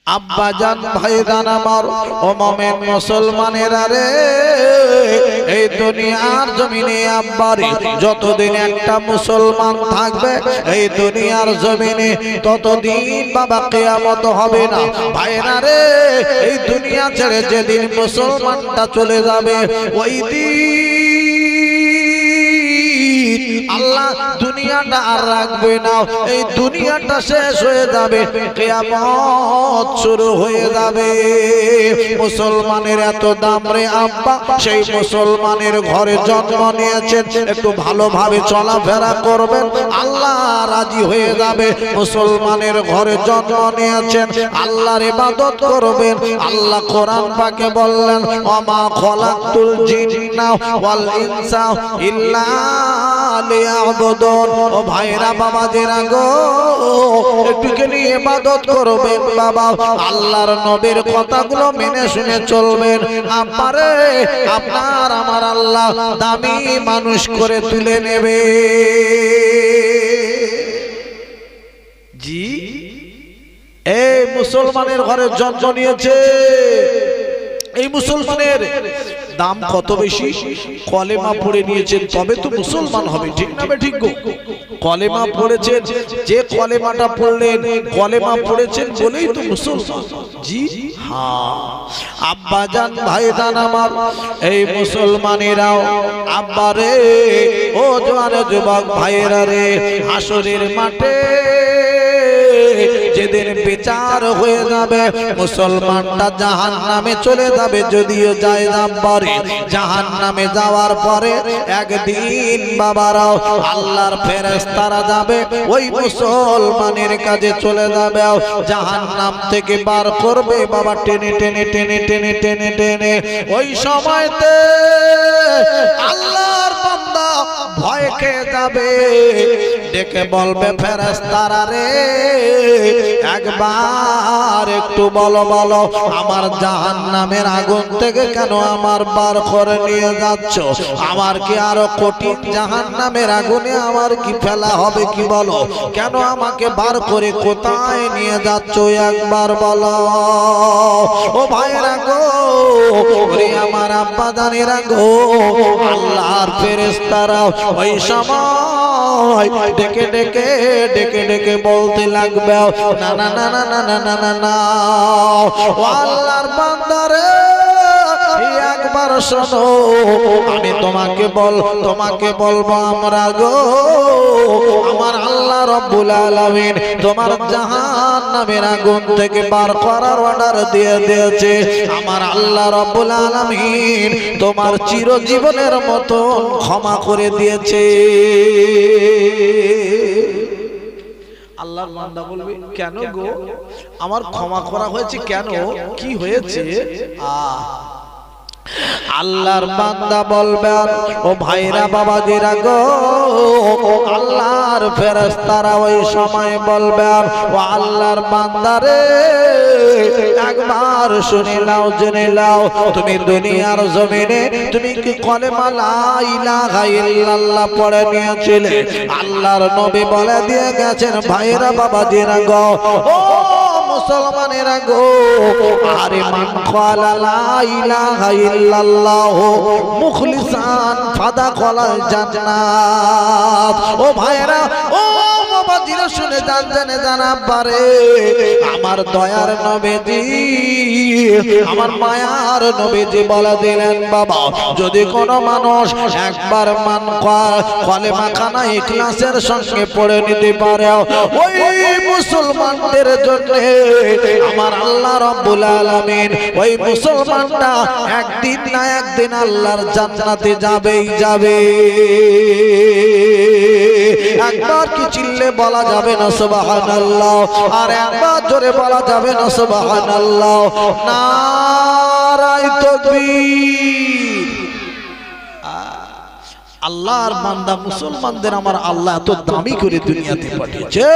আব্বাজান ভাইজান আমার ও মুমিন মুসলমানেরা রে, এই দুনিয়ার জমিনে আব্বারে যতদিন একটা মুসলমান থাকবে এই দুনিয়ার জমিনে ততদিন বাবা কিয়ামত হবে না। ভাইরা রে, এই দুনিয়া ছেড়ে যেদিন মুসলমানটা চলে যাবে ওই দিন আল্লাহ দুনিয়াটা আর রাখবে না, এই দুনিয়াটা শেষ হয়ে যাবে, কিয়ামত শুরু হয়ে যাবে। মুসলমানের এত দাম রে আব্বা, সেই মুসলমানের ঘরে জন্ম নিয়েছেন, একটু ভালোভাবে চলাফেরা করবেন, আল্লাহ রাজি হয়ে যাবে। মুসলমানের ঘরে জন্ম নিয়েছেন, আল্লাহর ইবাদত করবেন। আল্লাহ কোরআন পাকে বললেন, ওমা খলাকতুল জিন্না ওয়াল ইনসা ইল্লা লিয়াবুদুন। ও ভাইরা বাবাজিরা গো, একটুখানি ইবাদত করবেন বাবা, আল্লাহর নবীর কথাগুলো মেনে শুনে চলবেন। আমারে আপনার আমার আল্লাহ দামি মানুষ করে তুলে নেবে। জি, এই মুসলমানের ঘরে জন্ম নিয়েছে, এই মুসলমানের দাম কত বেশি। কলেমা পড়ে নিয়েছেন তবে তো মুসলমান হবে, ঠিক না বে ঠিক গো? কলেমা পড়েছেন, যে কলেমাটা পড়লেন, কলেমা পড়েছেন বলেই তো মুসলমান। জি হ্যাঁ, আব্বাজান ভাইজান আমার এই মুসলমানেরাও আব্বারে ও জওয়ান যুবক ভাইয়েরা রে, হাসরের মাঠে যেদিন বিচার হয়ে যাবে মুসলমানটা জাহান্নামে চলে যাবে, যদিও যায় না পারে। জাহান্নামে যাওয়ার পরে একদিন বাবারাও আল্লাহর ফেরেশতারা যাবে ওই মুসলমানের কাছে চলে যাবে, জাহান্নাম থেকে বার করবে বাবা, টেনে টেনে টেনে টেনে টেনে টেনে। ওই সময়তে আল্লাহর বান্দা ভয় খেয়ে যাবে, ডেকে বলবে ফেরেশতারা রে, একবার একটু বলো বলো, আমার জাহান্নামের আগুন থেকে কেন আমার বার করে নিয়ে যাচ্ছ? আমার কি আরো কঠিন জাহান্নামের আগুনে আমার কি ফেলা হবে কি বলো? কেন আমাকে বার করে কোথায় নিয়ে যাচ্ছ একবার বলো। ও ভাইরা গো, ওরে আমার আব্বা জানেরা গো, আল্লাহর ফেরেশতারা ওই সময় ডেকে ডেকে ডেকে ডেকে বলতে লাগবে, না না না না না না না না না, ও আল্লাহর বান্দারে একবার শোনো, আমি তোমাকে বলবো আমরা গো, আমার আল্লাহ রব্বুল আলামিন তোমার জাহান্নামের আগুন থেকে বার করার অর্ডার দিয়ে দিয়েছে। আমার আল্লাহ রব্বুল আলামিন তোমার চিরজীবনের মতো ক্ষমা করে দিয়েছে। আল্লাহর বান্দা বলবে, কেন গো আমার ক্ষমা করা হয়েছে কেন, কি হয়েছে? আল্লাহর বান্দা বলবে, ও ভাইরা বাবাজিরা গো, আল্লাহর ফেরেশতারা ওই সময় বলবে, ও আল্লাহর বান্দারে একবার শুনে নাও, জেনে নাও, তুমি দুনিয়ার জমিনে তুমি কি কলেমা লা ইলাহা ইল্লাল্লাহ পড়ে নিয়েছিলে? আল্লাহর নবী বলে দিয়ে গেছেন, ভাইরা বাবাজিরা গো, ও মুসলমানেরা গো, আরে মান ক্বালা লা ইলাহা ইল্লাল্লাহ মুখলিসান ফাদাখালাল জান্নাত। ও ভাইরা, ও বাবাজিরা শুনে জেনে জানাবারে, আমার দয়ার নবীজি, আমার মায়ার নবীজি বলে দিলেন, বাবা যদি কোনো মানুষ একবার কলেমা খানা ইখলাসের সঙ্গে পড়ে নিতে পারে, ওই মুসলমানদের জন্য আমার আল্লাহ রব্বুল আলামিন ওই মুসলমানটা একদিন না একদিন আল্লাহর জান্নাতে যাবেই যাবে। একবার কি চিল্লে বলা যাবে না সুবহানাল্লাহ? আর একবার জোরে বলা যাবে না সুবহানাল্লাহ? নারায়ে তাকবীর। আল্লাহর বান্দা মুসলমানদের আমার আল্লাহ এত দামি করে দুনিয়াতে পাঠিয়েছে।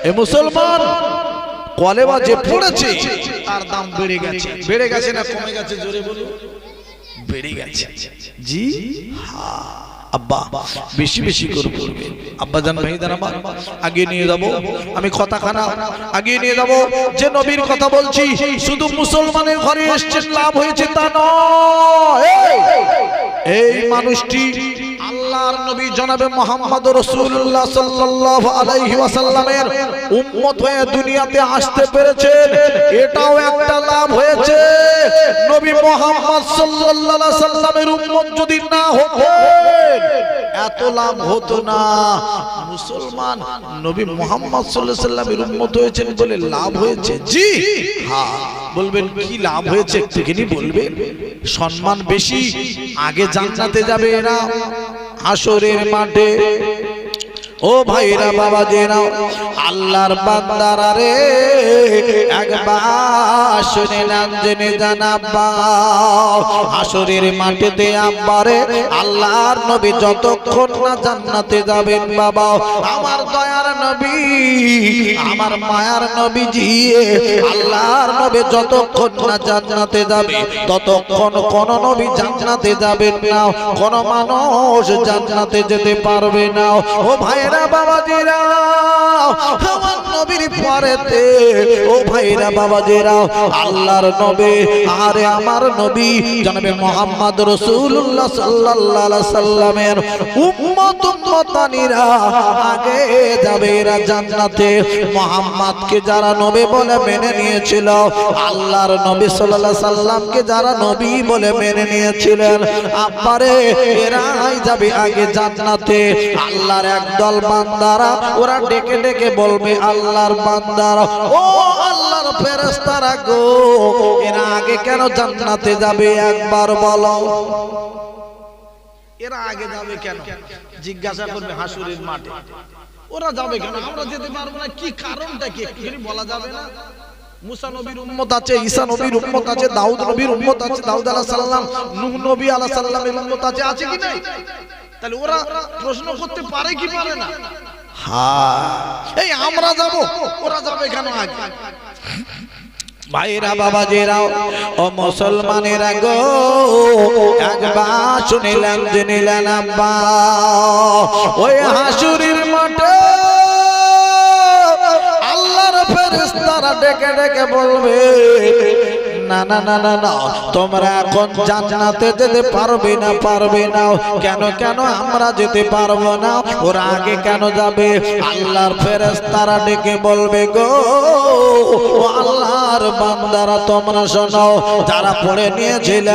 এ মুসলমান কলেমা যে পড়েছে তার দাম বেড়ে গেছে। বেড়ে গেছে না কমে গেছে? জোরে বলুন। বেড়ে গেছে। জি হ্যাঁ, আব্বা বেশি বেশি করে পড়বে। আব্বা জান ভাইদান আমার আগে নিয়ে যাব, আমি কথাখানা আগে নিয়ে যাব। যে নবীর কথা বলছি শুধু মুসলমানের ঘরে এসেছেন লাভ হয়েছে তা নয়। এই মানুষটি আল্লাহর নবী জনাবে মুহাম্মদ রাসূলুল্লাহ সাল্লাল্লাহু আলাইহি ওয়াসাল্লামের উম্মত হয়ে দুনিয়াতে আসতে পেরেছেন, এটাও একটা লাভ হয়েছে। নবী মুহাম্মদ সাল্লাল্লাহু আলাইহি ওয়াসাল্লামের উম্মত যদি না হতেন এত লাভ হতো না। মুসলমান নবী মুহাম্মদ সাল্লাল্লাহু আলাইহি ওয়াসাল্লামের উম্মত হয়েছেন বলে লাভ হয়েছে। জি হ্যাঁ, বলবেন কি লাভ হয়েছে একটুখানি বলবেন। সম্মান বেশি, আগে জান্নাতে যাবে এরা হাসরের মাঠে। ও ভাইরা বাবাজিরা, আল্লাহর বান্দারা রে, একবার শুনে নাম জেনে জানাবা, হাসরের মাঠেতে আব্বারে আল্লাহর নবী যতক্ষণ না জান্নাতে যাবেন বাবা, আমার দয়ার নবী, আমার মায়ার নবীজি, আল্লাহর নবী যতক্ষণ না জান্নাতে যাবে ততক্ষণ কোন নবী জান্নাতে যাবেন না, কোন মানুষ জান্নাতে যেতে পারবে না। ও ভাইরা বাবাজিরা, আমার নবীর পরেতে, ও ভাইরা বাবাজিরা, আল্লাহর নবী আরে আমার নবী জনাবে মুহাম্মদ রাসূলুল্লাহ সাল্লাল্লাহু আলাইহি সাল্লামের উম্মত উম্মতানিরা আগে যাবে এরা জান্নাতে। মুহাম্মদকে যারা নবী বলে মেনে নিয়েছিল, আল্লাহর নবী সাল্লাল্লাহু আলাইহি সাল্লামকে যারা নবী বলে মেনে নিয়েছিলেন, আব্বারে এরাই যাবে আগে জান্নাতে। আল্লাহর একদল বান্দারা ওরা ডেকে ডেকে বলবে, আল্লাহর বান্দারা, ও আল্লাহর ফেরেশতারা গো, এরা আগে কেন জান্নাতে যাবে একবার বলো। এরা আগে যাবে কেন জিজ্ঞাসা করবে হাসরের মাঠে। ওরা যাবে কেন, আমরা যেতে পারবো না, কি কারণটা কি একটুখানি বলা যাবে না? মুসা নবীর উম্মত আছে, ঈসা নবীর উম্মত আছে, দাউদ নবীর উম্মত আছে, দাউদ আলাইহিস সালাম, নূহ নবী আলাইহিস সালামের উম্মত আছে, আছে কি নাই? তাহলে ওরা প্রশ্ন করতে পারে কি পারে না? হ্যাঁ, এই আমরা যাব, ওরা যাবে কেন আগে? ভাইরা বাবাজিরা, ও মুসলমানেরা গো, একবার শুনিলাম জেনিলেন আব্বা, ওই হাসুরের মাঠে আল্লাহর ফেরেশতারা ডেকে ডেকে বলবে, না না না না না, তোমরা এখন জান্নাতে যেতে পারবে না, পারবে না। কেন কেন আমরা যেতে পারবো না? ওরা আগে কেন যাবে? আল্লাহর ফেরেশতারা ডেকে বলবে, গো আল্লাহর বান্দারা তোমরা শোনো, যারা পড়ে নিয়েছিল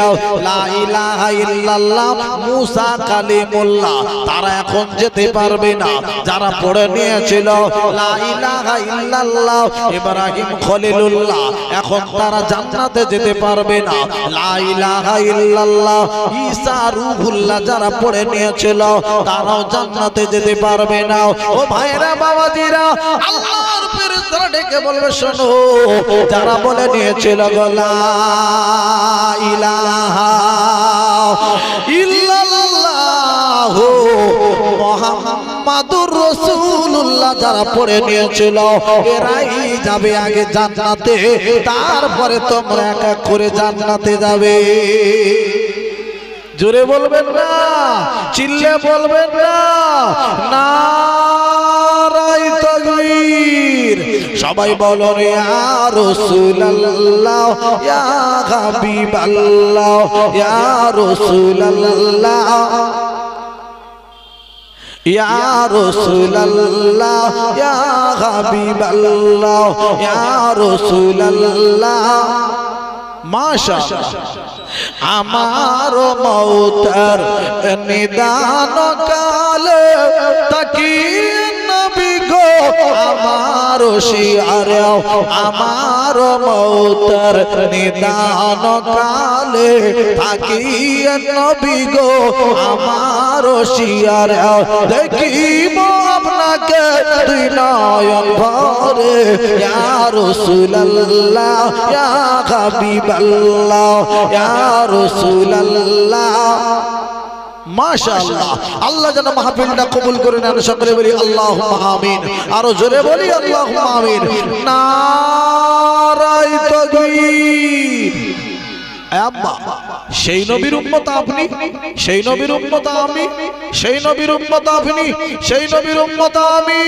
লা ইলাহা ইল্লাল্লাহ মুসা কালিমুল্লাহ, তারা এখন যেতে পারবে না। যারা পড়ে নিয়েছিল লা ইলাহা ইল্লাল্লাহ ইব্রাহিম খলিলুল্লাহ, এখন তারা জান্নাতে যেতে পারবে না। লা ইলাহা ইল্লাল্লাহ ঈসা রূহুল্লাহ, যারা পড়ে নিয়েছিল তারাও জান্নাতে যেতে পারবে না। ও ভাইরা বাবাজিরা, আল্লাহর ফেরেশতারা ডেকে বলবে, শোনো, যারা বলে নিয়েছিল লা ইলাহা ইল্লাল্লাহ মুহাম্মাদুর রাসূলুল্লাহ, যারা পড়ে নিয়েছিল এরাই যাবে আগে জান্নাতে, তারপরে তোমরা এক এক করে জান্নাতে যাবে। জোরে বলবেন না, চিল্লে বলবেন না, নারায়ে তাকবীর। সবাই বলো ইয়া রাসূলুল্লাহ, ইয়া হাবিবাল্লাহ, ইয়া রাসূলুল্লাহ, ইয়া রাসূলুল্লাহ, ইয়া হাবিবাল্লাহ, ইয়া রাসূলুল্লাহ। মাশাআল্লাহ। আমার মৌতের নিদান কালে তাকিয়ে নবী গো, আমার শিয়ারে, আমার মৌতের নিদান কালে তাকিয়ে নবী গো, আমার শিয়ারে, দেখিব আপনাকে দুই নয়ন ভরে, ইয়া রাসূলুল্লাহ, ইয়া হাবিবাল্লাহ, ইয়া রাসূলুল্লাহ। মাশাআল্লাহ, আল্লাহ যেন মাহফিলটা কবুল করে নেন। সকলে বলি আল্লাহুম্মা আমিন। আরো জোরে বলি আল্লাহুম্মা আমিন। নারায়ে তাকবীর। আব্বা সেই নবীর উম্মত আপনি, সেই নবীর উম্মত আমি, সেই নবীর উম্মত আপনি, সেই নবীর উম্মত আমি।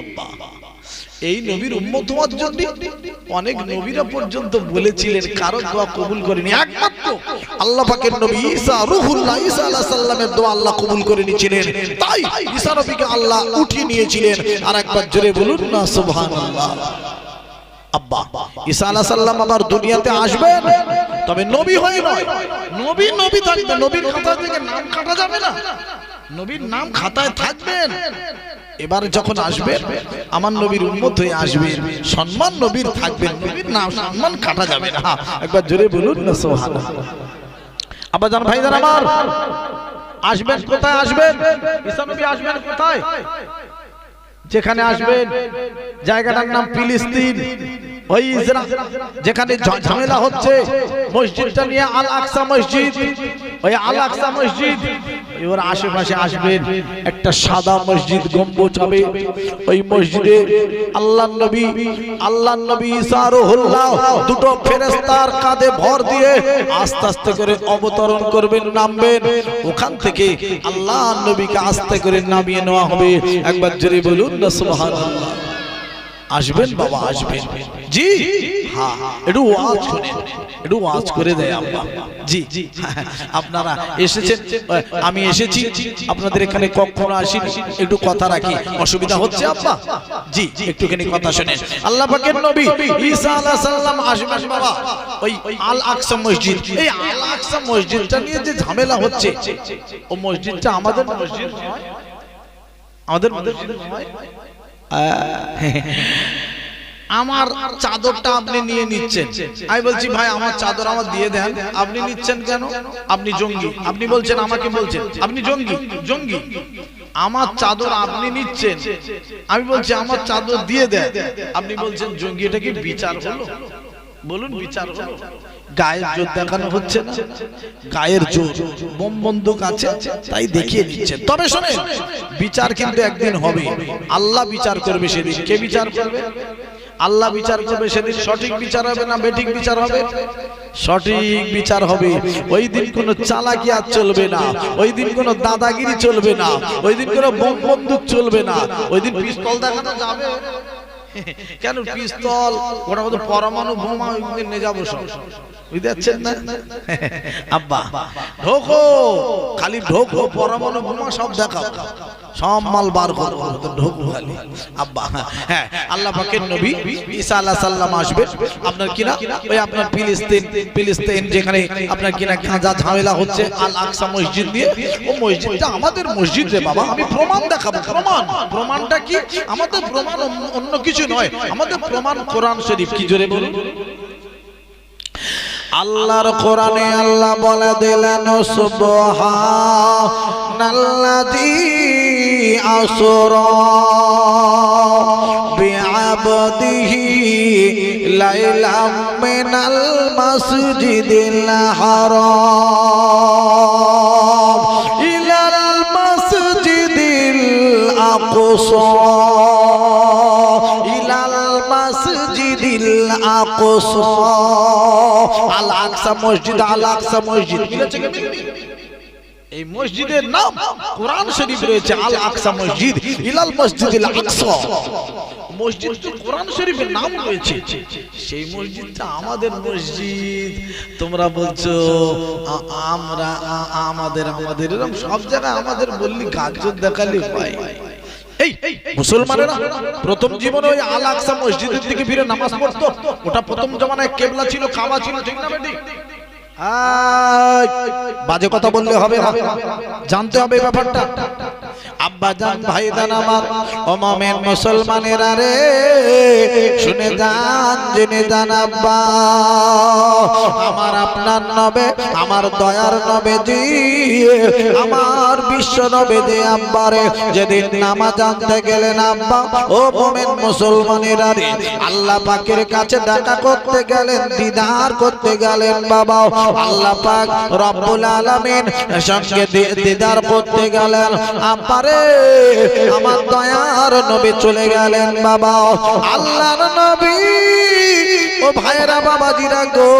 আব্বা এই নবীর উম্মত হওয়ার জন্য অনেক নবীরা পর্যন্ত বলেছিলেন, কারো দোয়া কবুল করেনি, একমাত্র আল্লাহ পাকের নবী ঈসা রূহুল্লাহ ঈসা আলাইহিস সালামের দোয়া আল্লাহ কবুল করে নিয়েছিলেন। তাই ঈসা নবীকে আল্লাহ উঠিয়ে নিয়েছিলেন। আর একবার জোরে বলুন না সুবহানাল্লাহ। আব্বা ঈসা আলাইহিস সালাম আবার দুনিয়াতে আসবেন, তবে নবী হয়ে নয়। নবী নবী থাকবে, নবীর খাতা থেকে নাম কাটা যাবে না, নবীর নাম খাতায় থাকবেন। এবার যখন আসবেন আমার নবীর উম্মত হয়ে আসবেন, সম্মান নবীর থাকবেন, নবীর নাম সম্মান কাটা যাবে না। একবার জোরে বলুন না সুবহানাল্লাহ। আব্বা জান ভাইজান আমার, আসবেন কোথায়? আসবেন ঈসা নবী আসবেন কোথায়? যেখানে আসবেন জায়গাটার নাম ফিলিস্তিন, ওই ইসরায়েল যেখানে ঝামেলা হচ্ছে মসজিদটা নিয়ে, আল আকসা মসজিদ, ওই আল আকসা মসজিদ ওর আশেপাশে আসবেন একটা সাদা মসজিদ গম্বুজ হবে। ওই মসজিদে আল্লাহর নবী ঈসা রূহুল্লাহ দুটো ফেরেশতার কাঁধে ভর দিয়ে আস্তে আস্তে করে অবতরণ করবেন, নামবেন। ওখান থেকে আল্লাহর নবীকে আস্তে করে নামিয়ে নেওয়া হবে। একবার জোরে বলুন না সুবহানাল্লাহ। আসবেন বাবা, আসবেন। জি হ্যাঁ, একটু ওয়াজ শুনেন, একটু ওয়াজ করে দেয় আব্বা। জি আপনারা এসেছেন, আমি এসেছি আপনাদের এখানে, কখনো আসিনি। একটু কথা রাখি, অসুবিধা হচ্ছে আব্বা? জি একটুখানি কথা শুনেন। আল্লাহ পাকের নবী ঈসা আলাইহিস সালাম আসবেন বাবা ওই আল আকসা মসজিদ। এই আল আকসা মসজিদটা নিয়ে যে ঝামেলা হচ্ছে, ও মসজিদটা আমাদের মসজিদ নয়, আমাদের মসজিদ নয়। আমার চাদরটা আপনি নিয়ে নিচ্ছেন, আমি বলছি ভাই আমার চাদর আমার দিয়ে দেন, আপনি নিচ্ছেন কেন? আপনি জঙ্গি। আপনি বলছেন, আমাকে বলছেন আপনি জঙ্গি। জঙ্গি আমার চাদর আপনি নিচ্ছেন, আমি বলছি আমার চাদর দিয়ে দেন, আপনি বলছেন জঙ্গি। এটা কি বিচার হলো? বলুন বিচার হলো? গায়ের জোর দেখানো হচ্ছে না? গায়ের জোর, বোম বন্দুক আছে তাই দেখিয়ে দিচ্ছেন। তবে শোনেন, বিচার কিন্তু একদিন হবে, আল্লাহ বিচার করবে সেদিন। কে বিচার করবে? আল্লাহ বিচার করবে সেদিন। সঠিক বিচার হবে না বেঠিক বিচার হবে? সঠিক বিচার হবে। ওই দিন কোনো চালাকি আর চলবে না, ওই দিন কোনো দাদাগিরি চলবে না, ওই দিন কোনো বোম বন্দুক চলবে না। ওই দিন পিস্তল দেখানো যাবে কেন? পিস্তল ওটা কত পরমাণু বোমা নিয়ে যাবো সব, বুঝতে পারছেন না আব্বা? ঢোকো, খালি ঢোকো, পরমাণু বোমা সব দেখাও, সব মাল বার করো, ঢোকো খালি আব্বা। হ্যাঁ, আল্লাহ পাকের নবী ঈসা আলাইহিস সালাম আসবে আপনার কিনা ওই আপনার ফিলিস্তিন যেখানে আপনার কিনা গাঁজা ঝামেলা হচ্ছে আল আকসা মসজিদ নিয়ে। ও মসজিদটা আমাদের মসজিদ রে বাবা, আমি প্রমাণ দেখাবো। প্রমাণটা কি? আমাদের প্রমাণ অন্য কিছু নয়, আমাদের প্রমাণ কোরআন শরীফ। কি জোরে বলুন? আল্লাহর কোরআনে আল্লাহ বলে দিলেন, সুবহানাল্লাযী আসরা বিআবদিহি লাইলাম মিনাল মাসজিদিল হারাম ইলাল মাসজিদিল আকসা আকসা। আল আকসা মসজিদ, আল আকসা মসজিদ এই মসজিদের নাম কোরআন শরীফ রয়েছে আল আকসা মসজিদ, ইলাল মসজিদিল আকসা। মসজিদ তো কোরআন শরীফের নাম রয়েছে, সেই মসজিদটা আমাদের মসজিদ। তোমরা বলছো আমরা আমাদের এরকম সব জায়গায় আমাদের বললি গাজর দেখালি ভাই। এই মুসলমানেরা প্রথম জীবনে ওই আল আকসা মসজিদের দিকে ফিরে নামাজ পড়তো। ওটা প্রথম জমানায় কিবলা ছিল, কাবা ছিল, ঠিক না বেটি? বাজে কথা বললে হবে না, জানতে হবে ব্যাপারটা। আব্বা জান ভাইজান আমার, ও মুমিন মুসলমানেরা রে, শুনে যান জেনে যান আব্বা, আমার আপনার নবে, আমার দয়ার নবীজি, আমার বিশ্ব নবীজি আব্বারে যেদিন নামাজ আনতে গেলেন আব্বা, ও মুমিন মুসলমানেরা রে, আল্লাহ পাকের কাছে দেখা করতে গেলেন, দিদার করতে গেলেন বাবা। আল্লাহ পাক রব্বুল আলামিন সঙ্গে দিদার করতে গেলেন আব্বারে, আমার দয়ার নবী চলে গেলেন বাবা। আল্লাহর নবী ও ভাইরা বাবাজিরা গো,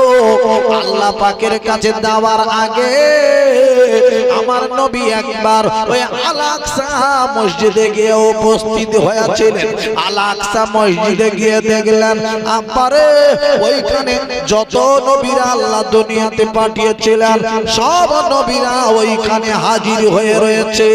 আল্লাহ পাকের কাছে যাওয়ার আগে আমার নবী একবার ওই আল-আকসা মসজিদে গিয়ে উপস্থিত হয়েছিলেন। আল-আকসা মসজিদে গিয়ে দেখলেন আপারে ওইখানে যত নবীরা আল্লাহ দুনিয়াতে পাঠিয়েছিলেন সব নবীরা ওইখানে হাজির হয়ে রয়েছে।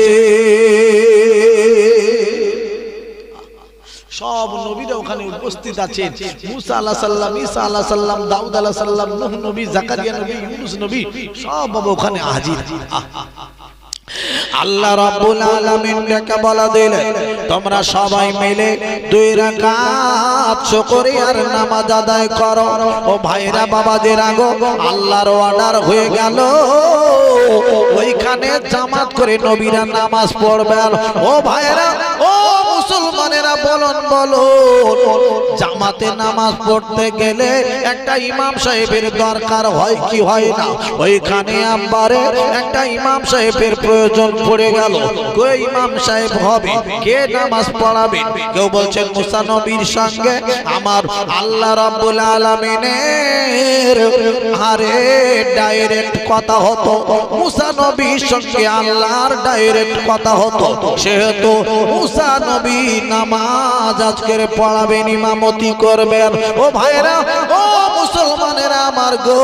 সব নবীরা ওখানে উপস্থিত আছেন। মুসা আলাইহিস সালাম, ঈসা আলাইহিস সালাম, দাউদ আলাইহিস সালাম, নূহ নবী, জাকারিয়া নবী, ইউনূস নবী সব ওখানে হাজির। আল্লাহ রাব্বুল আলামিন ডেকে বলা দিলেন তোমরা সবাই মিলে 2 রাকাত শুকরিয়ার নামাজ আদায় করো। ও ভাইরা বাবাজিরা গো, আল্লাহর অর্ডার হয়ে গেল ওইখানে জামাত করে নবীরা নামাজ পড়বেন। ও ভাইরা, ও মুসলমানেরা বলুন বলুন, জামাতে নামাজ পড়তে গেলে একটা ইমাম সাহেবের দরকার হয় কি হয় না? ওইখানে আম্বারে একটা ইমাম সাহেবের প্রয়োজন পড়ে গেল। কে ইমাম সাহেব হবে? কে নামাজ পড়াবে? কেউ বলছেন মুসা নবীর সঙ্গে আমার আল্লাহ রাব্বুল আলামিনের আরে ডাইরেক্ট কথা হতো। মুসা নবীর সঙ্গে আল্লাহর ডাইরেক্ট কথা হতো। সেহেতু মুসা নবী নামাজ আজকের পড়াবেন, ইমামতি করবেন। ও ভাইরা, ও মুসলমানেরা আমার গো,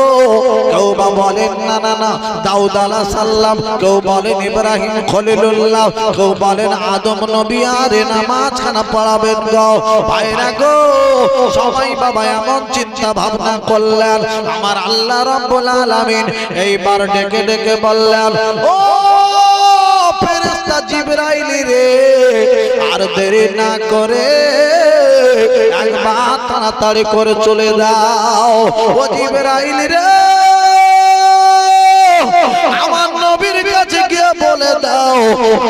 কেউ বা বলেন না না না দাউদ আলাইহিস সালাম, কেউ বলেন ইব্রাহিম খলিলুল্লাহ, কেউ বলেন আদম নবী, আরে নামাজ খানা পড়াবেন গো। ভাইরা গো, সবাই বাবা এমন চিন্তা ভাবনা করলেন। আমার আল্লাহ রাব্বুল আলামিন এইবার ডেকে ডেকে বললেন, ও ফেরেশতা জিবরাইল রে, আর দেরি না করে একবার তাড়াতাড়ি করে চলে যাও। ও জিবরাইল রে, আমার নবীর কাছে গিয়ে বলে দাও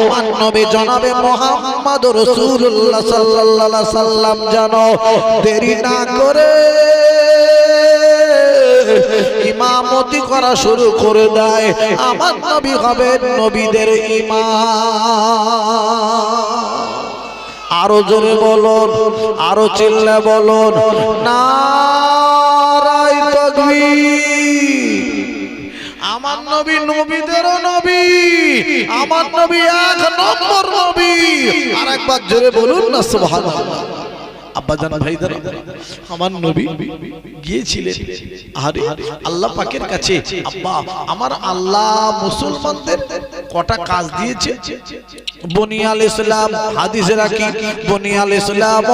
আমার নবী জনাবে মুহাম্মদ রাসূলুল্লাহ সাল্লাল্লাহু আলাইহি সাল্লাম যেন দেরি না করে ইমামতি করা শুরু করে দেয়। আমার নবী হবেন নবীদের ইমাম। আরো জোরে বলুন, আরো চিল্লা বলুন, নারায়ে তাকবীর। আমার নবী নবীদেরও নবী, আমার নবী 1 নম্বর নবী। আরেকবার জোরে বলুন না সুবহানাল্লাহ। আব্বাজান ভাইদার, আমার নবী গিয়েছিলেন আরে আল্লাহ পাকের কাছে। আব্বা, আমার আল্লাহ মুসলমানদের কটা কাজ দিয়েছে। বুনিয়াল ইসলাম, হাদিসে রাখি বুনিয়াল ইসলাম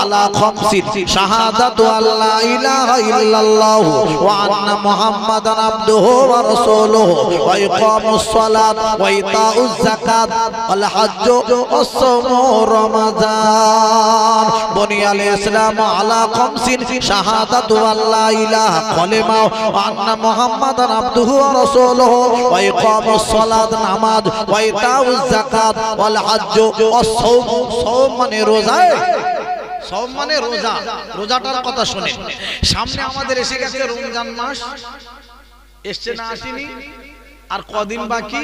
আলা খামসিন, শাহাদাতু আল্লা ইলাহা ইল্লাল্লাহ ওয়া আন্না মুহাম্মাদান আবদুহু ওয়া রাসূলুহু ওয়া ইকামুস সালাত ওয়া ইতাউজ যাকাত ওয়াল হজ্জ ওয়াস সাওমু রমাদান। বুনিয়াল ইসলাম আলা খামসিন, শাহাদাতু আল্লা ইলাহা, কালেমা ওয়া আন্না মুহাম্মাদান আবদুহু ওয়া রাসূলুহু ওয়া ইকামুস সালাত, নামাজ, ওয়া ইতাউজ যাকাত ওয়াল হজ্জ ওয়াস সাওম। সাওম মানে রোজা, সাওম মানে রোজা। রোজাটার কথা শুনেন। সামনে আমাদের এসে গেছে রমজান মাস, এসছে না আসেনি? আর কদিন বাকি?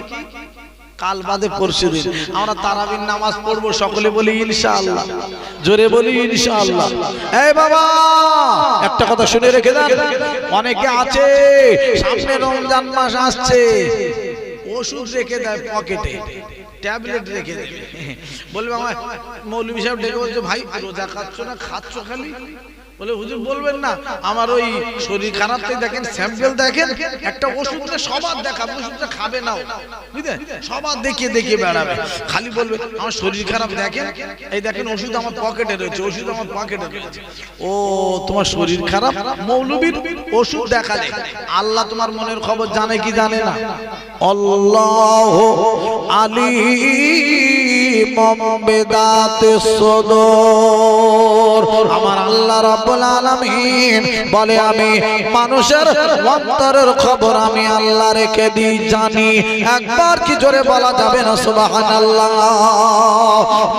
কাল বাদে পরশুদিন আমরা তারাবির নামাজ পড়বো। সকলে বলি ইনশাআল্লাহ, জোরে বলি ইনশাআল্লাহ। এই বাবা, একটা কথা শুনে রেখে দেন, অনেকে আছে সামনে রমজান মাস আসছে, ওষুধ রেখে দেয় পকেটে, ট্যাবলেট রেখে দেবে, বলবে আমার মৌলভী সাহেব ডেকে বলছে, ভাই রোজা খাচ্ছ না, খাচ্ছ খালি? বলে হুজুর বলবেন না, আমার ওই শরীর খারাপ, দেখেন স্যাম্পল দেখেন, একটা ওষুধটা সবার দেখাবে, ওষুধটা খাবে নাও, বুঝলেন? সবার দেখিয়ে দেখিয়ে বেড়াবে, খালি বলবে আমার শরীর খারাপ, দেখেন এই দেখেন ওষুধ আমার পকেটে রয়েছে, ওষুধ আমার পকেটে রয়েছে। ও তোমার শরীর খারাপ, মৌলবীর ওষুধ দেখালে আল্লাহ তোমার মনের খবর জানে কি জানে না? আল্লাহু আলিমুম বিদাতিস সুদূর। আমার আল্লাহ রাব্বুল আলামিন বলে, আমি মানুষের অন্তরের খবর আমি আল্লাহ রেখে দিই, জানি। একবার কি জোরে বলা যাবে না সুবহানাল্লাহ?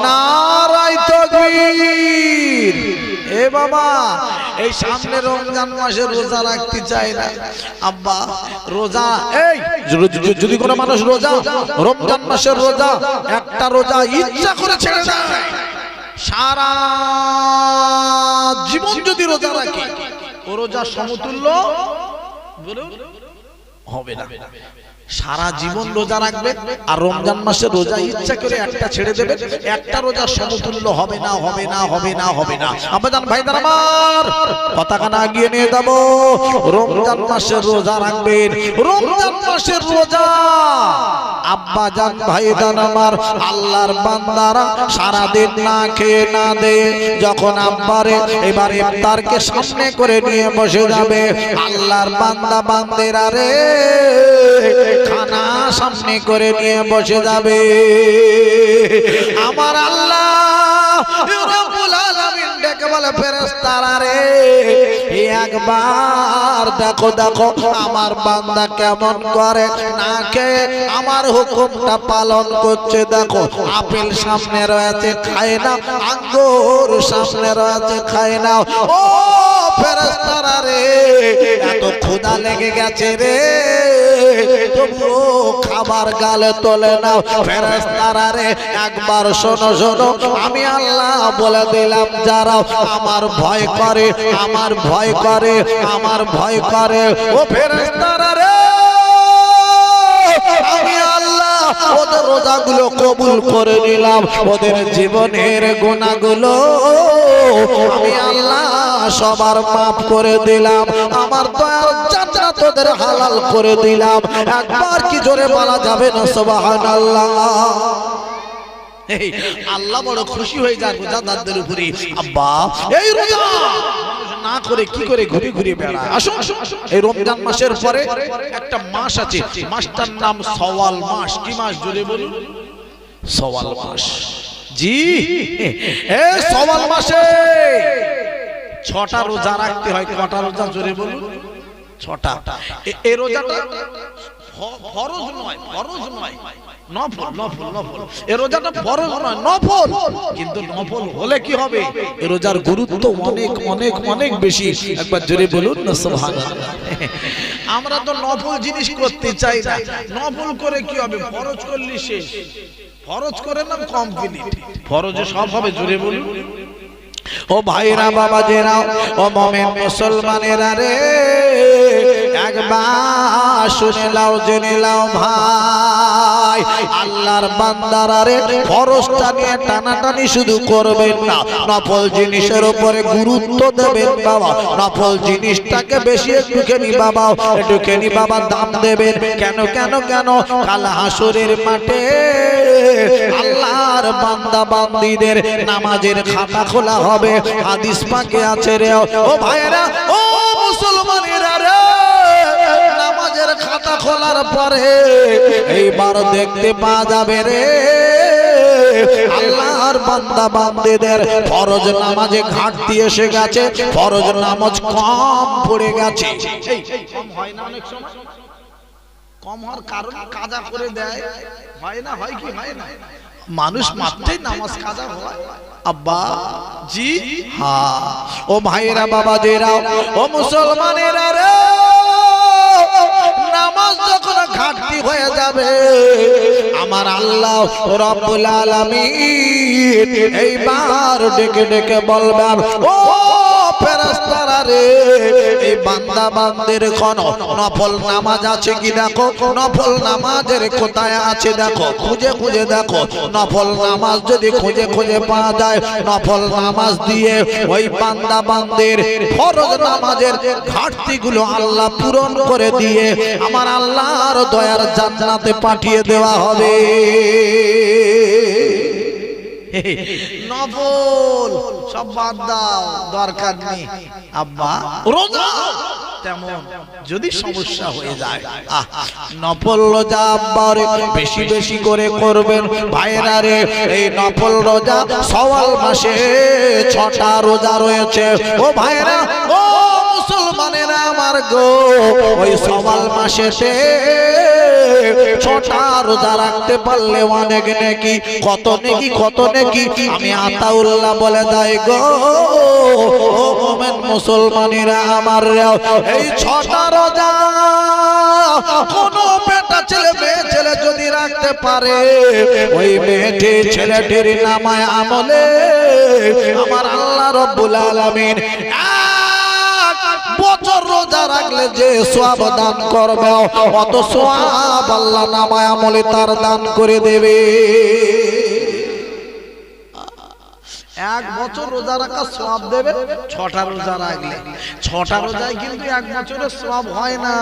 নারায়ে তাকবীর। এ বাবা, এই সামনে রমজান মাসে রোজা রাখতে চায় না আব্বা। রোজা, এই যদি কোনো মানুষ রোজা, রমজান মাসের রোজা, একটা রোজা ইচ্ছা করে ছেড়ে দেয়, সারা জীবন যদি রোজা রাখে, ও রোজা সমতুল্য হবে না। সারা জীবন রোজা রাখবে আর রমজান মাসে রোজা ইচ্ছা করে একটা ছেড়ে দেবে, একটা রোজা সমতুল্য হবে না, হবে না, হবে না, হবে না। আব্বাজান ভাইদার আমার কথাখানা আগিয়ে নিয়ে যাব। রমজান মাসের রোজা রাখবেন, রমজান মাসের রোজা আব্বাজান ভাইদান আমার আল্লাহর বান্দারা সারা দিন না খেয়ে না দে যখন আব্বারে এবার ইফতারকে সামনে করে নিয়ে বসে যাবে, আল্লাহর বান্দা বান্দেরা রে খানা সামনে করে নিয়ে বসে যাবে। আমার আল্লাহ রব্বুল আলামিন ডেকে বলে ফেরেশতারা রে একবার দেখো দেখো আমার বান্দা কেমন করে না খেয়ে আমার হুকুমটা পালন করছে। দেখো আপেল সামনে রয়েছে খায় না, আঙ্গুর সামনে রয়েছে খায় না। ও ফেরেশতারা রে এত ক্ষুধা লেগে গেছে রে, তবুও খাবার গালে তোলে নাও। ফেরেশতারা রে একবার শোনো শোনো, আমি আল্লাহ বলে দিলাম যারা আমার ভয় করে, আমার ভয় করে, আমার ভয় করে, ও ফেরেশতারা রে আমি আল্লাহ ওদের রোজাগুলো কবুল করে নিলাম, ওদের জীবনের গুনাহগুলো আমি আল্লাহ সবার মাফ করে দিলাম, আমার দয়ার জান্নাত ওদের হালাল করে দিলাম। একবার কি জোরে বলা যাবে না সুবহানাল্লাহ? আল্লাহ বড় খুশি হয়ে যায় রোজাদারদের উপরে। আব্বা এই রোজা না করে কি করে ঘুরে ঘুরে বেড়ায়। আসুন এই রমজান মাসের পরে একটা মাস আছে, মাসটার নাম শাওয়াল মাস। কি মাস জোরে বলুন? শাওয়াল মাস। জি এই শাওয়াল মাসে 6টা রোজা রাখতে হয়। কটা রোজা জোরে বলুন? 6টা। এই রোজাটা ফরজ নয়, ফরজ নয়, নফল, নফল, নফল। এই রোজাটা ফরজ নয়, নফল। কিন্তু নফল হলে কি হবে? এই রোজার গুরুত্ব অনেক অনেক অনেক বেশি। একবার জোরে বলুন না সুবহানাল্লাহ। আমরা তো নফল জিনিস করতে চাই না। নফল করে কি হবে? ফরজ করলে শেষ। ফরজ করে না কমপ্লিট, ফরজে সব হবে। জোরে বলুন। ও ভাইরা বাবাজেরা, ও মুমিন মুসলমানেরা রে একবার শুনে নাও, জেনে নাও ভাই, আল্লাহর বান্দারা রে ফরজটা নিয়ে টানাটানি শুধু করবেন না, নফল জিনিসের উপরে গুরুত্ব দেবেন বাবা। নফল জিনিসটাকে বেশি একটুখানি বাবা, একটুখানি বাবা দাম দেবেন। কেন কেন কেন? কাল হাসরের মাঠে আল্লাহর বান্দা বান্দীদের নামাজের খাতা খোলা হবে। হাদিস পাকে আছে রে ও ভাইরা, ও মুসলমানেরা রে, নামাজের খাতা খোলার পরে এইবার দেখতে পাওয়া যাবে রে আল্লাহর বান্দা বান্দীদের ফরজ নামাজে ঘাটতি এসে গেছে, ফরজ নামাজ কম পড়ে গেছে। কম হয় না অনেক সময়? কম হওয়ার কারণ কাজা করে দেয়, হয় না? হয় কি হয় না? মানুষ মাত্রই নামাজ কাজা হয়। আব্বা জি হ্যাঁ। ও ভাইরা বাবাজেরা, ও মুসলমানেরা রে, নামাজ যখন ঘাটতি হয়ে যাবে আমার আল্লাহ রব্বুল আলামিন এইবার ডেকে ডেকে বলবেন, ও ফেরেশতারা রে এই বান্দা বান্দের কোন নফল নামাজ আছে কি দেখো, নফল নামাজের কোথায় আছে দেখো, খুঁজে খুঁজে দেখো। নফল নামাজ যদি খুঁজে খুঁজে পাওয়া যায়, নফল নামাজ দিয়ে ওই বান্দা বান্দের ফরজ নামাজের ঘাটতিগুলো আল্লাহ পূরণ করে দিয়ে আমার আল্লাহর দয়ার জান্নাতে পাঠিয়ে দেওয়া হবে। নফল সব বাদ দাও, দরকার নেই। আব্বা রোজা তেমন যদি সমস্যা হয়ে যায়, নফল রোজা আব্বারে বেশি বেশি করে করবেন ভাইরা রে। এই নফল রোজা শাওয়াল মাসে 6টা রোজা রয়েছে। ও ভাইরা, ও মুসলমানেরা আমার গো, ওই শাওয়াল মাসে 6টা রোজা রাখতে পারলে অনেক নেকি। কত নেকি, কত নেকি আমি আতাউল্লাহ বলে যাই গো। ও মুমিন মুসলমানেরা আমার, এই 6টা রোজা কোন বেটা ছেলে মেয়ে ছেলে যদি রাখতে পারে, ওই মেয়েটি ছেলেটির নামায় আমলে আমার আল্লাহ রব্বুল আলামিন রাখলে যে সওয়াব দান করবে অত সওয়াব আল্লাহ নামায় আমলে তার দান করে দেবে। এক বছর রোজা রাখা সওয়াব দেবে, 6টা রোজা রাখলে। 6টা রোজায় কিন্তু এক বছরের সওয়াব হয় না।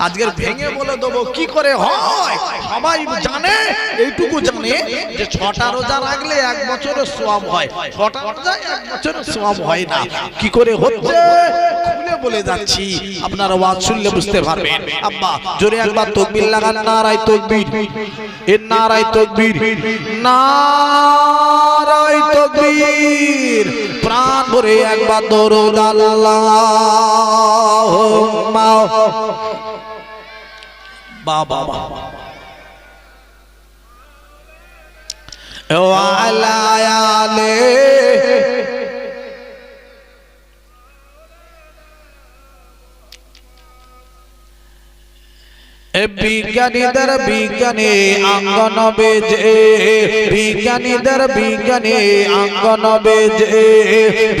আজকের ভেঙে বলে দেবো কি করে হয়। সবাই জানে, এইটুকু জানে যে 6টা রোজা রাখলে এক বছরের সওয়াব হয়। 6টা রোজায় এক বছরের সওয়াব হয় না। কি করে হচ্ছে খুলে বলে যাচ্ছি, আপনারা ওয়াজ শুনলে বুঝতে পারবেন। আব্বা জোরে একবার তাকবীর লাগান, নারায়ে তাকবীর, এর নারায়ে তাকবীর, নারায়ে তাকবীর। প্রাণ ভরে একবার দরুদ আল্লাহুম্মা বাবা ওয়া আলা আলিহি। বিজ্ঞানীদের বিজ্ঞানী আঙ্গন বেজে, বিজ্ঞানীদের বিজ্ঞানী আঙ্গন বেজে,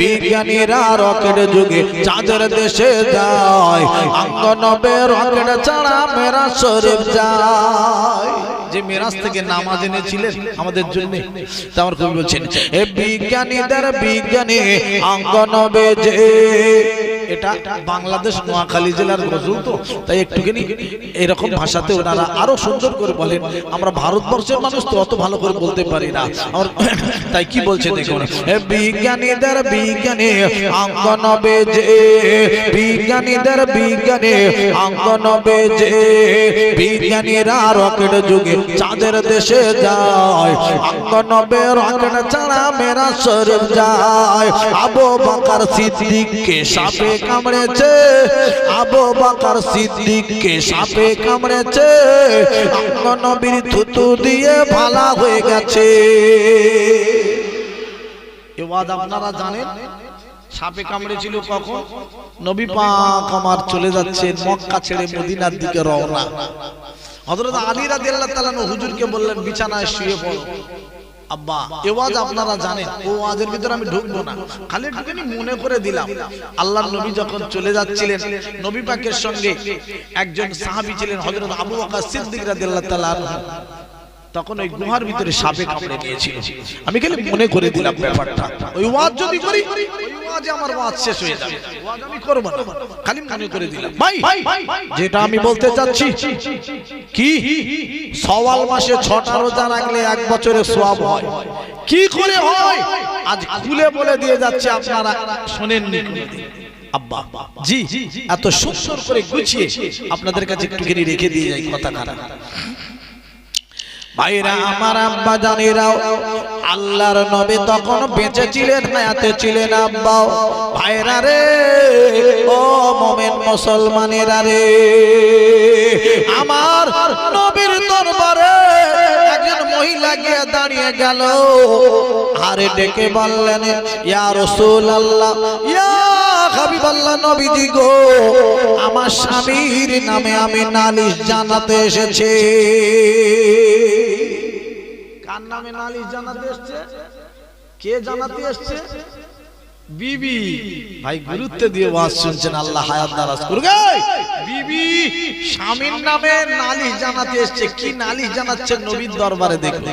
বিজ্ঞানীরা রকেট যুগে চাঁদের দেশে যায়, আঙ্গন বে রকেট ছাড়া মেরাজ শরীফ যায়। যে মেরাজ থেকে নামাজ এনেছিলেন আমাদের জন্য, তা আমার কবি বলছেন এ বিজ্ঞানীদের বিজ্ঞানী আঙ্গন বেজে। এটা বাংলাদেশ নোয়াখালী জেলার গজল, তো তাই একটুখানি এরকম ভাষাতে ওনারা আরো সুন্দর করে বলেন। আমরা ভারতবর্ষের মানুষ তো অত ভালো করে বলতে পারি না, তাই কি বলছে দেখুন। বিজ্ঞানীদের বিজ্ঞানী আঙ্গন বেজে, বিজ্ঞানীদের বিজ্ঞানী আঙ্গন বেজে, বিজ্ঞানীরা রকেট যুগে চাঁদের দেশে যায়, আঙ্গন বে রকেট ছাড়া মেরাজ শরীফ যায়। আবু বকর সিদ্দিককে সাপে কামড়েছে, আবু বকর সিদ্দিককে সাপে কামড়েছে, নবীর থুতু দিয়ে ভালো হয়ে গেছে। এ ওয়াজ আপনারা জানেন। সাপে কামড়েছিল কখন? নবী পাক আমার চলে যাচ্ছে মক্কা ছেড়ে মদিনার দিকে রওনা। হযরত আলী রাদিয়াল্লাহু তাআলা হুজুরকে বললেন বিছানায় শুয়ে পড়ো। আব্বা এ ওয়াজ আপনারা জানেন, ও ওয়াজের ভিতরে আমি ঢুকবো না, খালি একটুখানি মনে করে দিলাম। আল্লাহর নবী যখন চলে যাচ্ছিলেন, নবী পাকের সঙ্গে একজন সাহাবী ছিলেন হযরত আবু বকর সিদ্দিক রাদিয়াল্লাহু তাআলা আনহু। তখন ওই গুহার ভিতরে সাপে কামড়ে নিয়েছিল। আমি খালি মনে করে দিলাম ব্যাপারটা। ওই ওয়াজ যদি করি, ওই ওয়াজে আমার ওয়াজ শেষ হয়ে যাবে। ওয়াজ আমি করব না, খালি মনে করে দিলাম। ভাই যেটা আমি বলতে চাচ্ছি কি, শাওয়াল মাসে 6টা রোজা রাখলে এক বছরের সওয়াব হয়। কি করে হয় আজ খুলে বলে দিয়ে যাচ্ছে, আপনারা শুনেননি কোনোদিন। আব্বা জি এত সুন্দর করে গুছিয়ে আপনাদের কাছে একটুখানি রেখে দিয়ে যাই কথা খারাপ। ভাইরা আমার, আব্বা জানেরাও, আল্লাহর নবী তখন বেঁচে ছিলেন, হায়াতে ছিলেন। আব্বা ভাইরা রে, ও মুমিন মুসলমানেরা রে, আমার নবীর দরবারে একজন মহিলা গিয়ে দাঁড়িয়ে গেল, আরে ডেকে বললেন ইয়া রাসূলুল্লাহ, ইয়া হাবিবাল্লাহ, নবীজি গো, আমার স্বামীর নামে আমি নালিশ জানাতে এসেছি। কার নামে নালিশ জানাতে এসেছে? কে জানাতে এসেছে? বিবি। ভাই গুরুত্ব দিয়ে ওয়াজ শুনছেন, আল্লাহ হায়াত দারাজ করুক। বিবি স্বামীর নামে নালিশ জানাতে এসেছে। কি নালিশ জানাচ্ছে নবীর দরবারে দেখুন।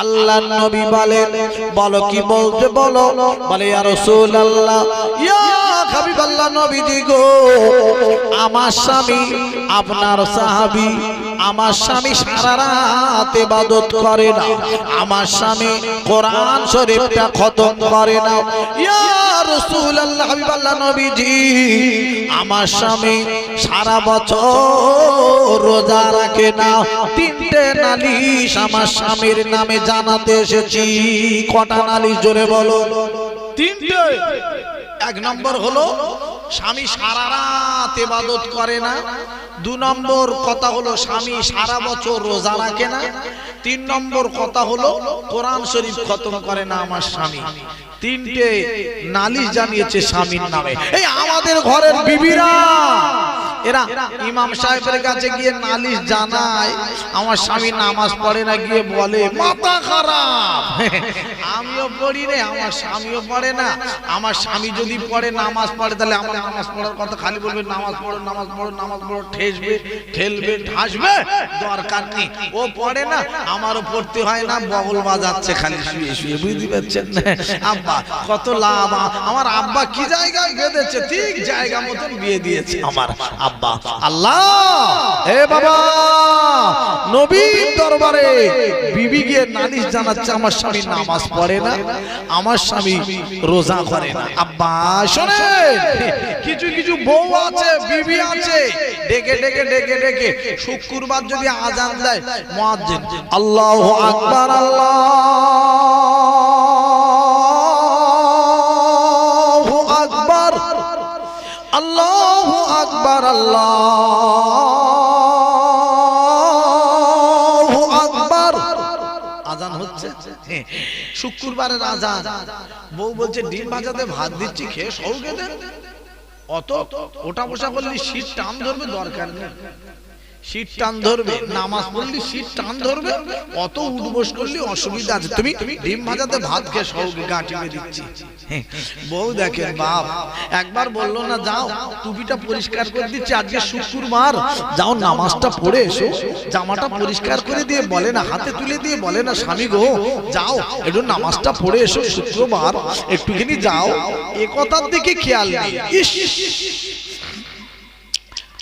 আল্লাহর নবী বলেন, বলো কি বলতে বলো। বলে ইয়া রাসূলুল্লাহ, ইয়া হাবিবাল্লাহ, নবীজি গো, আমার স্বামী আপনার সাহাবী, আমার স্বামী সারা রাত ইবাদত করে না, আমার স্বামী কোরআন শরীফটা খতম করে না। ইয়া রাসূলুল্লাহ, হাবিবাল্লাহ নবীজি, আমার স্বামী সারা বছর রোজা রাখে না। 3টে নালিশ আমার স্বামীর নামে জানাতে এসেছি। কটা নালিশ জোরে বলো? 3টে। 1 নম্বর হলো স্বামী সারা রাত ইবাদত করে না। 2 নম্বর কথা হলো স্বামী সারা বছর রোজা রাখে না। 3 নম্বর কথা হলো কোরআন শরীফ খতম করে না আমার স্বামী। 3টে নালিশ জানিয়েছে স্বামীর নামে। এই আমাদের ঘরের বিবিরা এরা ইমাম সাহেবের কাছে গিয়ে নালিশ জানায় আমার স্বামী নামাজ পড়ে না, গিয়ে বলে মাথা খারাপ, আমিও পড়ি রে, আমার স্বামীও পড়ে না, আমার স্বামী যদি পড়ে নামাজ পড়ে তাহলে আমার নামাজ পড়ার কথা খালি বলবে নামাজ পড়ো নামাজ পড়ো নামাজ পড়ো, ঠেসবে ঠেলবে ঠাসবে, দরকার নেই। ও পড়ে না, আমারও পড়তে হয় না, বগল বাজাচ্ছে খালি শুয়ে শুয়ে, বুঝতে পারছেন না? আব্বা কত লাভ, আমার আব্বা কি জায়গায় বেঁধেছে, ঠিক জায়গা মতন বিয়ে দিয়েছে আমার আব্বা। আল্লাহ এ বাবা, নবীর দরবারে বিবি গিয়ে নালিশ জানাচ্ছে আমার স্বামী নামাজ পড়ে না, আমার স্বামী রোজা করে না। আব্বা শোনেন, কিছু কিছু বউ আছে, বিবি আছে, ডেকে ডেকে ডেকে ডেকে শুক্রবার যদি আজান দেয় মুয়াজ্জিন আল্লাহু আকবার আল্লাহু আকবার আল্লাহু আকবার আল্লাহু আকবার, আজান হচ্ছে, শুক্রবারের আজান। বউ বলছে ডিম ভাজাতে ভাত দিচ্ছি, খেয়ে সৌগে দেন, অত ওটা বসা করলে শীত টান ধরবে, দরকার নেই, শীত টান ধরবে, নামাজ পড়লে শীত টান ধরবে, অত উঠবোস করলে অসুবিধা আছে, তুমি ডিম ভাজাতে ভাত খেয়ে সৌগে গা টিপে দিচ্ছি। বউ দেখেন বাপ, একবার বললো না যাও টুপিটা পরিষ্কার করে দিচ্ছি, আজকে শুক্রবার, যাও নামাজটা পড়ে এসো, জামাটা পরিষ্কার করে দিয়ে বলে না, হাতে তুলে দিয়ে বলে না স্বামী গো যাও একটু নামাজটা পড়ে এসো, শুক্রবার একটুখানি যাও, এ কথার দিকে খেয়াল নেই।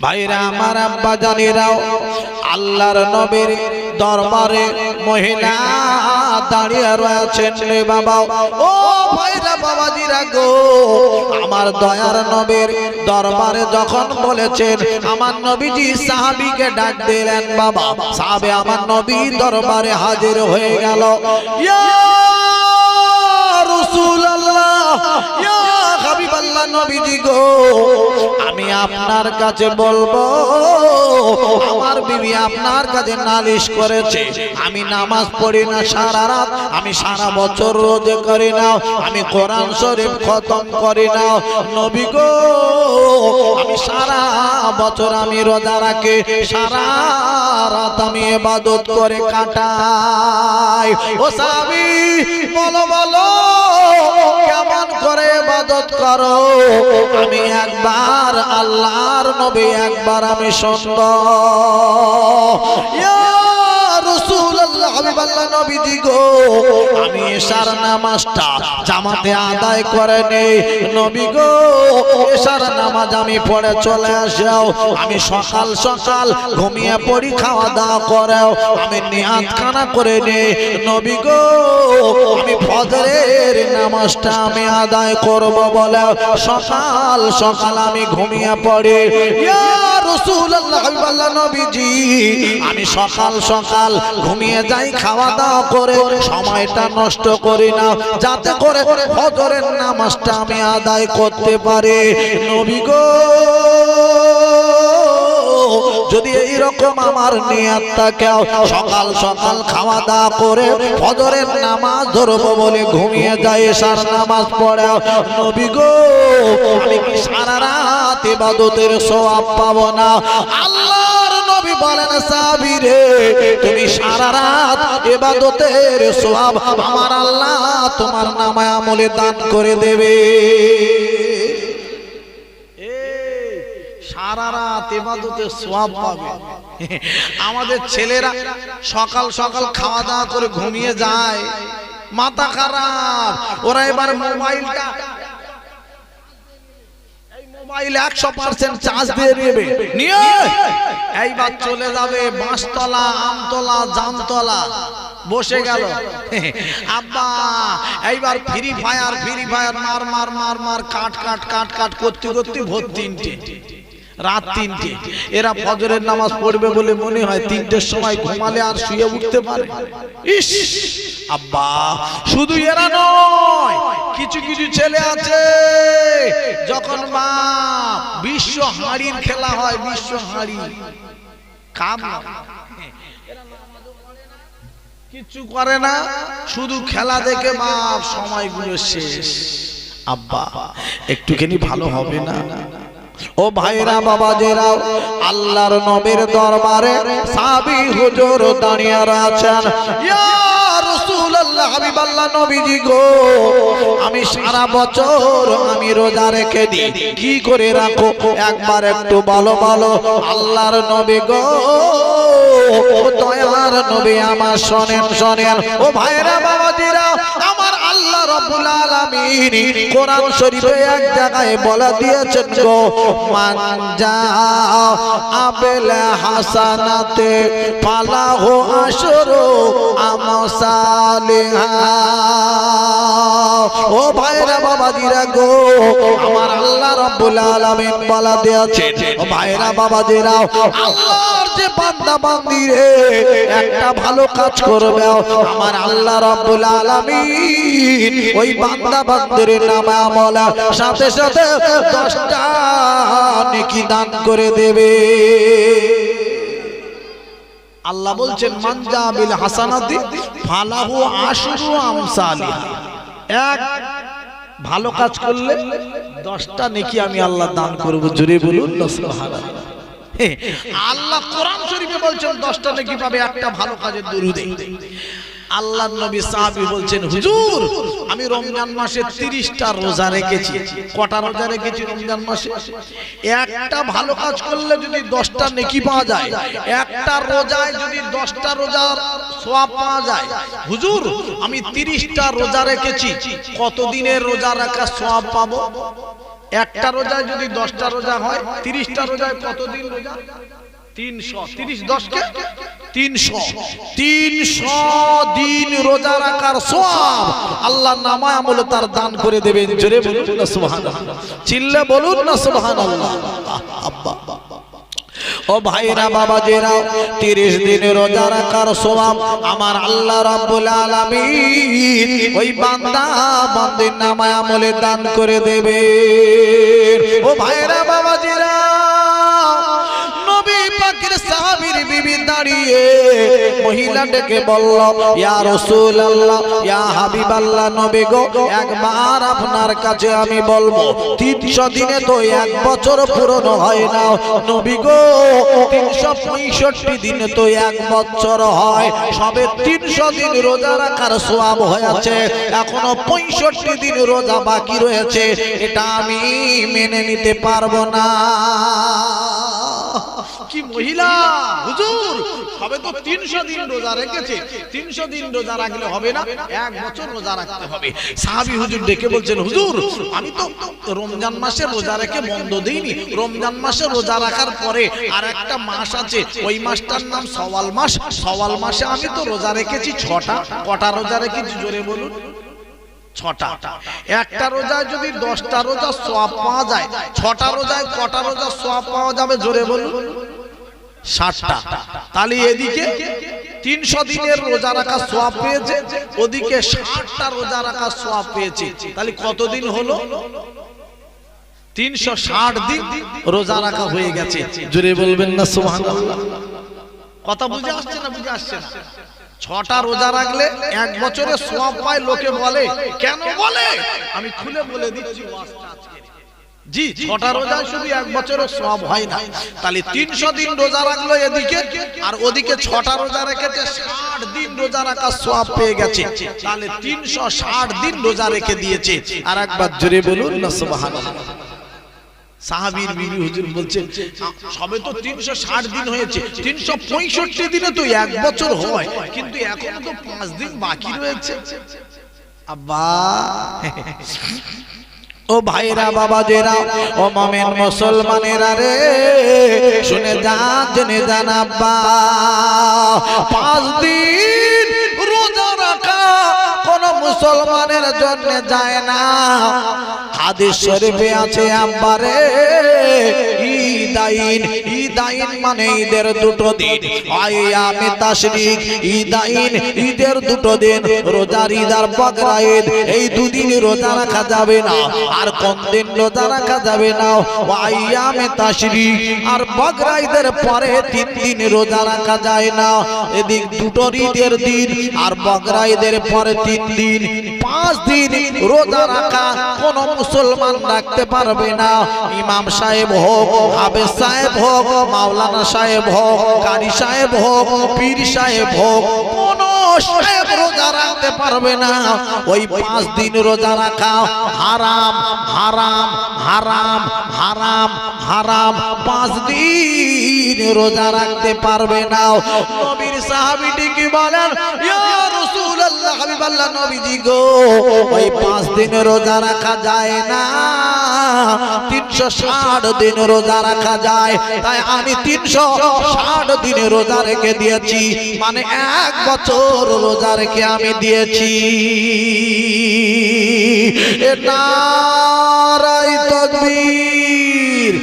ভাইরা আমার, আব্বা জানেরাও, আল্লাহর নবীর দরবারে মহিলা দাঁড়িয়ে রয়েছেন রে বাবা। ও ভাইরা বাবাজিরা গো, আমার দয়ার নবীর দরবারে যখন বলেছেন, আমার নবীজি সাহাবীকে ডাক দিলেন বাবা, সাহাবে আমার নবী দরবারে হাজির হয়ে গেল। ইয়া রাসূলুল্লাহ, ইয়া হাবিবাল্লাহ, নবীজি গো আমি আপনার কাছে বলবো, আমার বিবি আপনার কাছে নালিশ করেছে, আমি নামাজ পড়ি না সারা রাত, আমি সারা বছর রোজা করি না, আমি কোরআন শরীফ খতম করি না, নবী গো আমি সারা বছর আমি রোজা রাখি, সারা রাত আমি ইবাদত করে কাটাই। ও সাহাবী বলো বলো কেমন করে ইবাদত করো, আমি একবার আল্লাহর নবী একবার আমি শুনবো। ইয়া রাসূলুল্লাহ, হাবিবাল্লাহ নবীজি গো আমি এশার নামাজটা জামাতে আদায় করে নেই, নবী গো এশার নামাজ আমি পড়ে চলে আসেও, আমি সকাল সকাল ঘুমিয়ে পড়ি, খাওয়া দাওয়া করেও আমি নিয়াত খানা করে নেই, নবী গো আমি ফজরের নামাজটা আমি আদায় করব বলে সকাল সকাল আমি ঘুমিয়ে পড়ি। ইয়া রাসূলুল্লাহ, হাবিবাল্লাহ নবীজি আমি সকাল সকাল ঘুমিয়ে যাই, খাওয়া দাওয়া করে সময়টা নষ্ট করি না, যাতে করে ফজরের নামাজটা আমি আদায় করতে পারি। নবী গো যদি এইরকম আমার নিয়ত থাকে, সকাল সকাল খাওয়া দাওয়া করে ফজরের নামাজ ধরবো বলে ঘুমিয়ে যায়, এশার নামাজ পড়ে, নবী গো আমি কি সারা রাত ইবাদতের সওয়াব পাবো না? আল্লাহর নবী বলেন, সাহাবী রে তুমি সারা রাত ইবাদতের সওয়াব আমার আল্লাহ তোমার নামায় আমলে দান করে দেবে। সারা রাত ইবাদতের সওয়াব পাবে। আমাদের ছেলেরা সকাল সকাল খাওয়া দাওয়া করে ঘুমিয়ে যায়, মাথা খারাপ, ওরা এবার মোবাইলটা মোবাইল 100% চার্জ দিয়ে নেবে, নিয়ে এইবার চলে যাবে বাঁশতলা, আমতলা, জামতলা, বসে গেল। আব্বা এইবার ফ্রি ফায়ার মার মার মার মার কাট কাট কাট কাট করতে করতে ভোর 3টে, রাত 3টে। এরা ফজরের নামাজ পড়বে বলে মনে হয় 3টের সময় ঘুমালে আর শুয়ে উঠতে পারে। ইস আব্বা, শুধু এরা নয়, কিছু কিছু ছেলে আছে যখন মা বিশ্ব হাঁড়ির খেলা হয়, বিশ্ব হাঁড়ি কাম কিছু করে না, শুধু খেলা দেখে বাপ সময়গুলো শেষ। আব্বা একটুখানি ভালো হবে না? ও ভাইরা বাবাজেরা, আল্লাহর নবীর দরবারে সাহাবী হুজুর দাঁড়িয়ে আছেন। ইয়া রাসূলুল্লাহ, হাবিবাল্লাহ নবীজি গো, আমি সারা বছর আমি রোজা রেখে দিই, কি করে রাখো একবার একটু বলো বলো। আল্লাহর নবী গো, দয়ার নবী আমার শোনেন শোনেন। ও ভাইরা বাবাজেরা, আমার আল্লাহ রাব্বুল আলামিন কোরআন শরীফে এক জায়গায় বলে দিয়েছেন গো, মান জা আবিল হাসানাতে ফালাহু আশরু আমসালিহা। ও ভাইরা বাবাজিরা গো, আমার আল্লাহ রাব্বুল আলামিন বলে দিয়েছেন, ও ভাইরা বাবাজিরা, আল্লাহর যে বান্দা বান্দি রে একটা ভালো কাজ করবে, আমার আল্লাহ রাব্বুল আলামিন ওই বান্দা বান্দির নামে আমল সাথে সাথে 10টা নেকি দান করে দেবে। আল্লাহ বলছেন, মান জা বিল হাসানাতি ফালাহু আশরু আমসালিহা। এক ভালো কাজ করলে 10টা নেকি আমি আল্লাহ দান করব। জোরে বলুন না সুবহানাল্লাহ। আল্লাহ কোরআন শরীফে বলছেন 10টা নেকি পাবে একটা ভালো কাজের দরুদে। আল্লাহর নবী সাহাবী বলছেন, হুজুর আমি রমজান মাসে 30টা রোজা রেখেছি। কটা রোজা রেখেছি রমজান মাসে? একটা ভালো কাজ করলে যদি 10টা নেকি পাওয়া যায়, একটা রোজায় যদি 10টা রোজার সওয়াব পাওয়া যায়। হুজুর আমি 30টা রোজা রেখেছি, কত দিনের রোজা রাখা সওয়াব পাবো? একটা রোজায় যদি 10টা রোজা হয়, 30টা রোজায় কত দিন রোজা? 300। 30 10 কে 300। 300 দিন রোজা রাখার সওয়াব আল্লাহ নামায় আমলে তার দান করে দেবেন। জোরে বলুন না সুবহানাল্লাহ, চিল্লে বলুন না সুবহানাল্লাহ। আব্বা ও ভাইরা বাবাজেরা, 30 দিন রোজা রাখার সওয়াব আমার আল্লাহ রাব্বুল আলামিন ওই বান্দা বান্দির নামায় আমলে দান করে দেবে। ও ভাইরা বাবাজেরা, নবী পাকের সাহাবীর বিবি দাঁড়িয়ে মহিলা ডেকে বলল, ইয়া রাসূলুল্লাহ, ইয়া হাবিবাল্লাহ নবী গো, একবার আপনার কাছে আমি বলবো, 300 দিনে তো এক বছর পূরণ হয় না। নবী গো, 365 দিনে তো এক বছর হয়, সবে 300 দিন রোজা রাখার সওয়াব হয়েছে, এখনো 65 দিন রোজা বাকি রয়েছে, এটা আমি মেনে নিতে পারবো না। কি মহিলা! হুজুর সবে তো 300 দিন রোজা রেখেছে, 300 দিন রোজা রাখলে হবে না, এক বছর রোজা রাখতে হবে। সাহাবী হুজুর ডেকে বলছেন, হুজুর আমি তো রমজান মাসে রোজা রেখে বন্ধ দেইনি, রমজান মাসে রোজা রাখার পরে আর একটা মাস আছে, ওই মাসটার নাম শাওয়াল মাস। শাওয়াল মাসে আমি তো রোজা রেখেছি 6টা। কটা রোজা রেখেছি জোরে বলুন? 6টা। একটা রোজায় যদি 10টা রোজা সওয়াব পাওয়া যায়, 6টা রোজায় কটা রোজা সওয়াব পাওয়া যাবে জোরে বলুন? 60টা। তাহলে এদিকে 300 দিনের রোজা রাখা সওয়াব পেয়েছে, ওদিকে 60টা রোজা রাখা সওয়াব পেয়েছে, তাহলে কত দিন হলো? 360 দিন রোজা রাখা হয়ে গেছে। জোরে বলবেন না সুবহানাল্লাহ। কথা বুঝে আসছে না? বুঝে আসছে না? 6টা রোজা রাখলে এক বছরে সওয়াব পায় লোকে বলে। কেন বলে আমি খুলে বলে দিচ্ছি ওয়াজটা আজকে। জি, 6টা রোজা শুধু এক বছরে সওয়াব হয় না। তাহলে 300 দিন রোজা রাখলো এদিকে, আর ওদিকে 6টা রোজা রেখেছে, 60 দিন রোজা রাখার সওয়াব পেয়ে গেছে। তাহলে 360 দিন রোজা রেখে দিয়েছে। আর একবার জোরে বলুন না সুবহানাল্লাহ। সাহাবীর বিবি হুজুর বলছেন, সবে তো 360 দিন হয়েছে, 365 দিনে তো এক বছর হয়, কিন্তু এখনো তো 5 দিন বাকি রয়েছে। আব্বা ও ভাইরা বাবাজেরা, ও মুমিন মুসলমানেরা রে, শুনে যান জেনে যান আব্বা, 5 দিন রোজা রাখা কোন মুসলমানের জন্য যায় না। হাদিস শরীফে আছে আব্বারে, ঈদ ঈদাইন, ঈদাইন মানে ঈদের দুটো দিন, আইয়ামে তাশরিক, ঈদাইন ঈদের দুটো দিন, রোজার ঈদ আর বকরা ঈদ, এই দুদিন রোজা রাখা যাবে না। আর কোন দিন রোজা রাখা যাবে না? আইয়ামে তাশরিক আর বকরা ঈদের পরে 3 দিন রোজা রাখা যায় না। এদিক দুটো ঈদের দিন আর বকরা ঈদের পরে 3 দিন, 5 দিন রোজা রাখা কোন মুসলমান রাখতে পারবে না। ইমাম সাহেব হোক, হাফেজ সাহেব হোক, মাওলানা সাহেব হোক, কারি সাহেব হোক, পীর সাহেব হোক, কোন সাহেব রোজা রাখতে পারবে না। ওই 5 দিন রোজা রাখা হারাম, হারাম, হারাম, হারাম, হারাম। 5 দিন রোজা রাখতে পারবে না। নবীর সাহাবীটি কি বলেন, ইয়া রাসূলুল্লাহ, হাবিবাল্লাহ নবীজি গো, ওই 5 দিন রোজা রাখা যায় না, 360 দিন রোজা রাখা যায়। তাই আমি 360 দিন রোজা রেখে দিয়েছি, মানে 1 বছর রোজা রেখে আমি দিয়েছি। এ নারায়ে তাকবীর।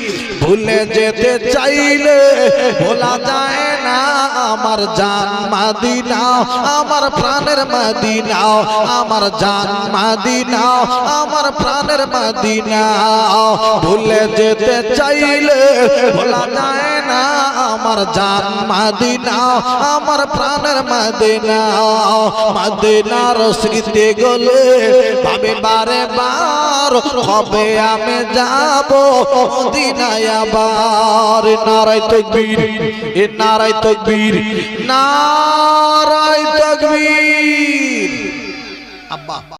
ভুলে যেতে চাইলে ভোলা যায় না আমার জান মদিনা, আমার প্রাণের মদিনা, আমার জান মদিনা, আমার প্রাণের মদিনা। ভুলে যেতে চাইলে ভোলা যায় না আমার জান মদিনা, আমার প্রাণের মদিনা। মদিনার স্মৃতি গলে ভাবে বারে বার, কবে আমি যাব মদিনায় আবার। নারায়ে তাকবীর, এ নারায়ে তাকবীর, নারায়ে তাকবীর। আব্বা